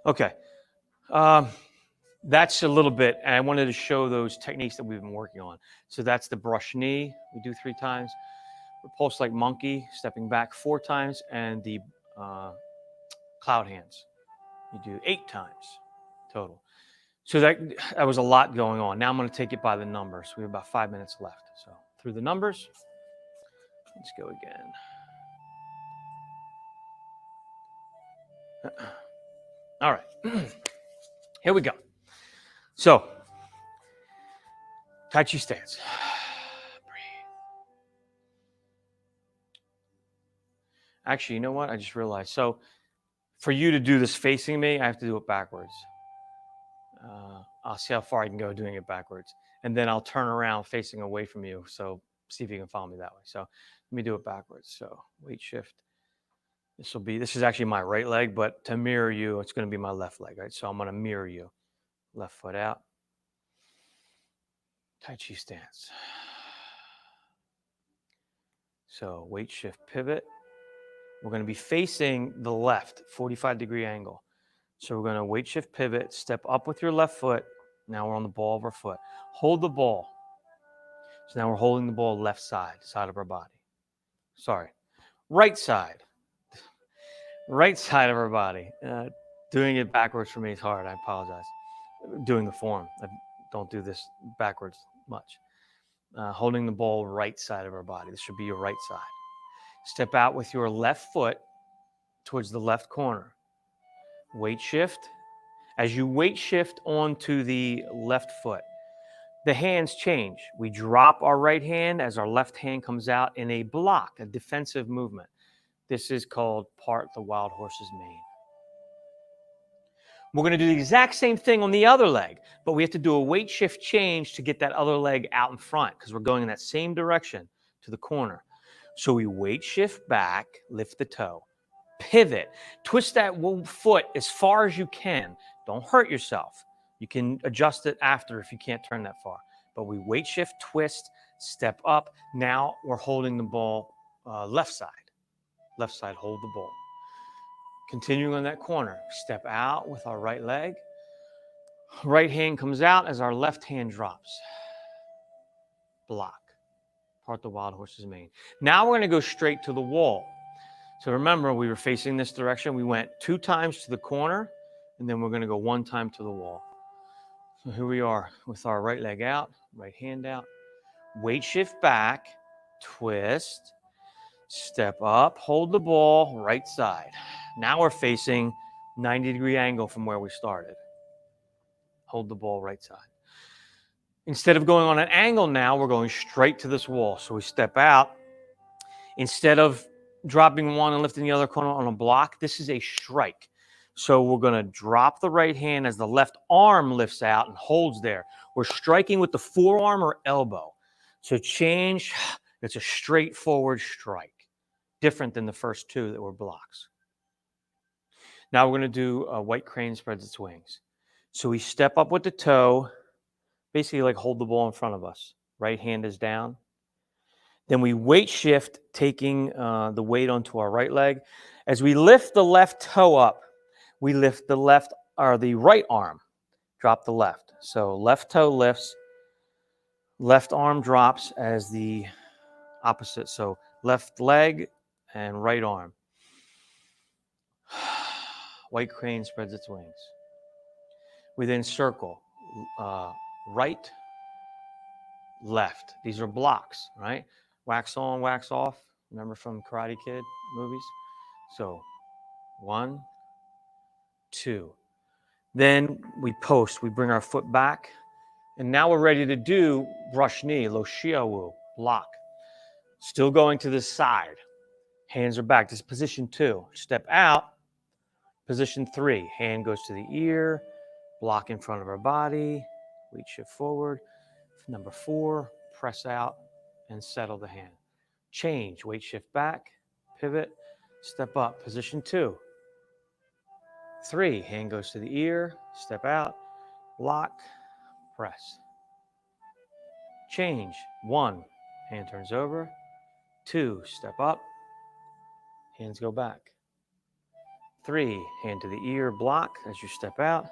Okay, that's a little bit, and I wanted to show those techniques that we've been working on. So that's the brush knee, we do 3 times. Repulse like monkey, stepping back 4 times, and the cloud hands, you do 8 times total. So that was a lot going on. Now I'm going to take it by the numbers. We have about 5 minutes left. So through the numbers, let's go again. All right, here we go. So, Tai Chi stance. Breathe. Actually, you know what? I just realized. So, for you to do this facing me, I have to do it backwards. I'll see how far I can go doing it backwards. And then I'll turn around facing away from you. So, see if you can follow me that way. So, let me do it backwards. So, weight shift. This is actually my right leg, but to mirror you, it's going to be my left leg, right? So, I'm going to mirror you. Left foot out. Tai Chi stance. So weight shift pivot. We're going to be facing the left, 45-degree angle. So we're going to weight shift pivot, step up with your left foot. Now we're on the ball of our foot. Hold the ball. So now we're holding the ball left side of our body. Sorry, right side. Right side of our body. Doing it backwards for me is hard. I apologize. Doing the form. I don't do this backwards much. Holding the ball right side of our body. This should be your right side. Step out with your left foot towards the left corner. Weight shift. As you weight shift onto the left foot, the hands change. We drop our right hand as our left hand comes out in a block, a defensive movement. This is called part the wild horse's mane. We're going to do the exact same thing on the other leg, but we have to do a weight shift change to get that other leg out in front because we're going in that same direction to the corner. So we weight shift back, lift the toe, pivot, twist that foot as far as you can. Don't hurt yourself. You can adjust it after if you can't turn that far. But we weight shift, twist, step up. Now we're holding the ball left side. Left side, hold the ball. Continuing on that corner, step out with our right leg. Right hand comes out as our left hand drops. Block. Part the wild horse's mane. Now we're going to go straight to the wall. So remember, we were facing this direction. We went 2 times to the corner, and then we're going to go 1 time to the wall. So here we are with our right leg out, right hand out. Weight shift back, twist, step up, hold the ball, right side. Now we're facing 90-degree angle from where we started. Hold the ball right side. Instead of going on an angle now, we're going straight to this wall. So we step out. Instead of dropping one and lifting the other corner on a block, this is a strike. So we're going to drop the right hand as the left arm lifts out and holds there. We're striking with the forearm or elbow. So change, it's a straightforward strike. Different than the first 2 that were blocks. Now we're going to do a white crane spreads its wings. So we step up with the toe, basically like hold the ball in front of us. Right hand is down. Then we weight shift, taking the weight onto our right leg. As we lift the left toe up, we lift the left or the right arm. Drop the left. So left toe lifts, left arm drops as the opposite. So left leg and right arm. White crane spreads its wings. We then circle right, left. These are blocks, right? Wax on, wax off. Remember from Karate Kid movies? So 1, 2. Then we post. We bring our foot back. And now we're ready to do brush knee, lo shiawu, block. Still going to the side. Hands are back. This is position 2. Step out. Position 3. Hand goes to the ear. Block in front of our body. Weight shift forward. Number 4. Press out and settle the hand. Change. Weight shift back. Pivot. Step up. Position 2. 3. Hand goes to the ear. Step out. Block. Press. Change. 1. Hand turns over. 2. Step up. Hands go back. 3. Hand to the ear. Block as you step out.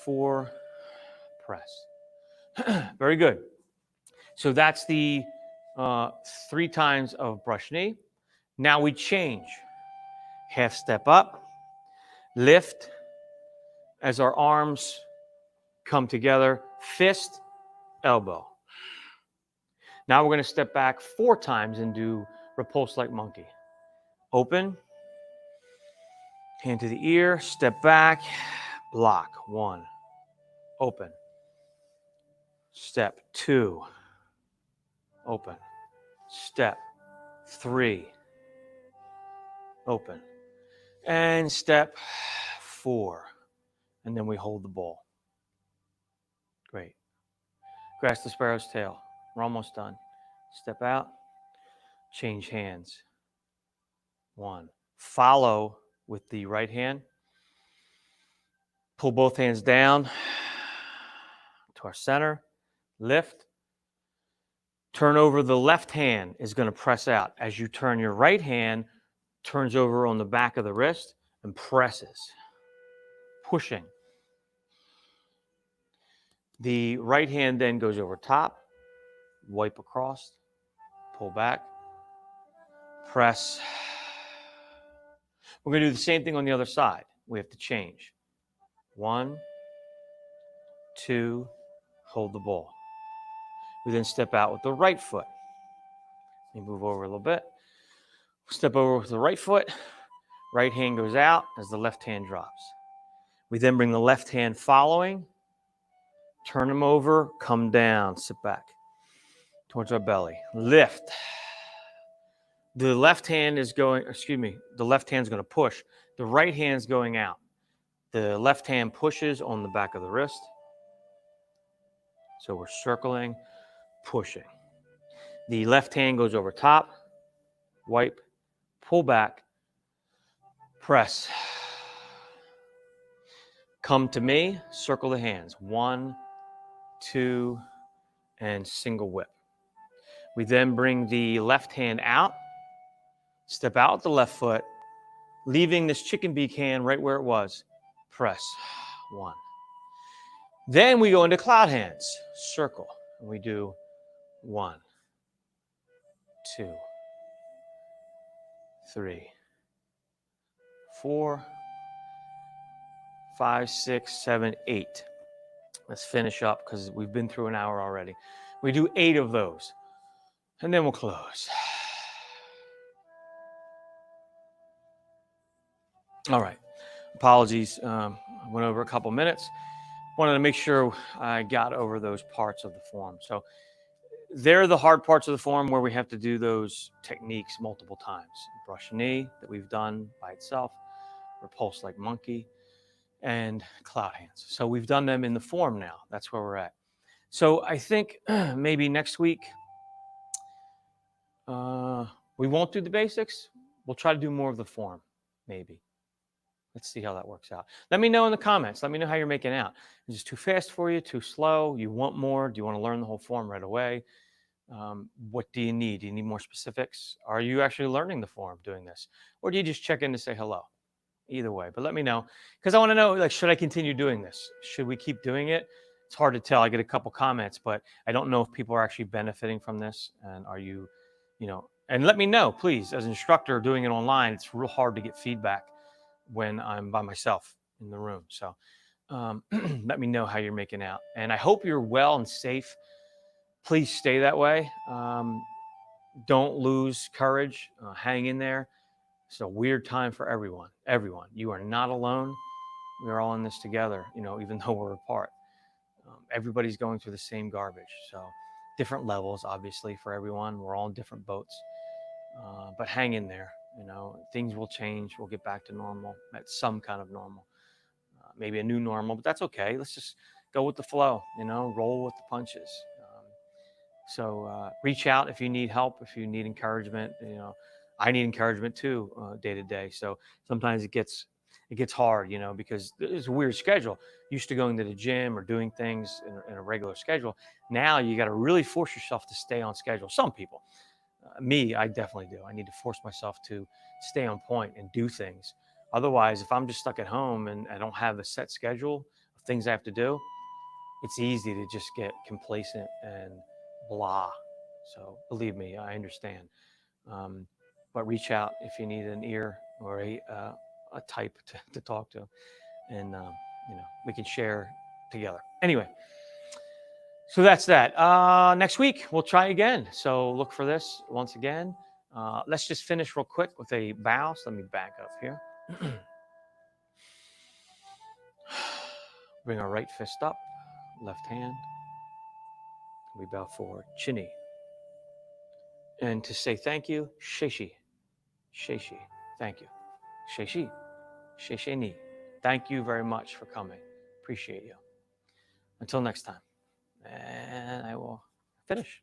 4. Press. Very good. So that's the 3 times of brush knee. Now we change. Half step up. Lift as our arms come together. Fist, elbow. Now we're going to step back 4 times and do repulse like monkey. Open. Hand to the ear. Step back. Block. 1. Open. Step 2. Open. Step 3. Open. And step 4. And then we hold the ball. Great. Grasp the sparrow's tail. We're almost done. Step out. Change hands. 1. Follow with the right hand. Pull both hands down to our center. Lift. Turn over. The left hand is going to press out. As you turn, your right hand turns over on the back of the wrist and presses. Pushing. The right hand then goes over top. Wipe across. Pull back. Press. We're going to do the same thing on the other side. We have to change. 1, 2, hold the ball. We then step out with the right foot. We move over a little bit. Step over with the right foot. Right hand goes out as the left hand drops. We then bring the left hand following. Turn them over. Come down. Sit back. Towards our belly. Lift. The left hand is going, the left hand's going to push. The right hand's going out. The left hand pushes on the back of the wrist. So we're circling, pushing. The left hand goes over top, wipe, pull back, press. Come to me, circle the hands. 1, 2, and single whip. We then bring the left hand out, step out with the left foot, leaving this chicken beak hand right where it was. Press. 1. Then we go into cloud hands. Circle. And we do 1, 2, 3, 4, 5, 6, 7, 8. Let's finish up because we've been through an hour already. We do 8 of those. And then we'll close. All right. Apologies. I went over a couple minutes. Wanted to make sure I got over those parts of the form. So they're the hard parts of the form where we have to do those techniques multiple times. Brush knee that we've done by itself, repulse like monkey, and cloud hands. So we've done them in the form now. That's where we're at. So I think maybe next week we won't do the basics. We'll try to do more of the form, maybe. Let's see how that works out. Let me know in the comments. Let me know how you're making out. Is this too fast for you, too slow? You want more? Do you want to learn the whole form right away? What do you need? Do you need more specifics? Are you actually learning the form doing this? Or do you just check in to say hello? Either way, but let me know, because I want to know, like, should I continue doing this? Should we keep doing it? It's hard to tell. I get a couple comments, but I don't know if people are actually benefiting from this. And are you, and let me know, please. As an instructor doing it online, it's real hard to get feedback when I'm by myself in the room. So let me know how you're making out. And I hope you're well and safe. Please stay that way. Don't lose courage. Hang in there. It's a weird time for everyone. Everyone. You are not alone. We're all in this together, even though we're apart. Everybody's going through the same garbage. So different levels, obviously, for everyone. We're all in different boats. But hang in there. Things will change. We'll get back to normal, at some kind of normal. Maybe a new normal, but that's okay. Let's just go with the flow, roll with the punches. So reach out if you need help, if you need encouragement. I need encouragement too, day to day. So sometimes it gets hard, because it's a weird schedule. Used to going to the gym or doing things in a regular schedule. Now you got to really force yourself to stay on schedule. Some people, me, I definitely do. I need to force myself to stay on point and do things. Otherwise, if I'm just stuck at home and I don't have a set schedule of things I have to do, it's easy to just get complacent and blah. So believe me, I understand. But reach out if you need an ear or a type to talk to, and we can share together. Anyway, so that's that. Next week we'll try again. So look for this once again. Let's just finish real quick with a bow. So let me back up here. Bring our right fist up, left hand. We bow forward, chinny. And to say thank you, sheishi, sheishi, thank you, sheishi, sheisheni. Thank you very much for coming. Appreciate you. Until next time. And I will finish.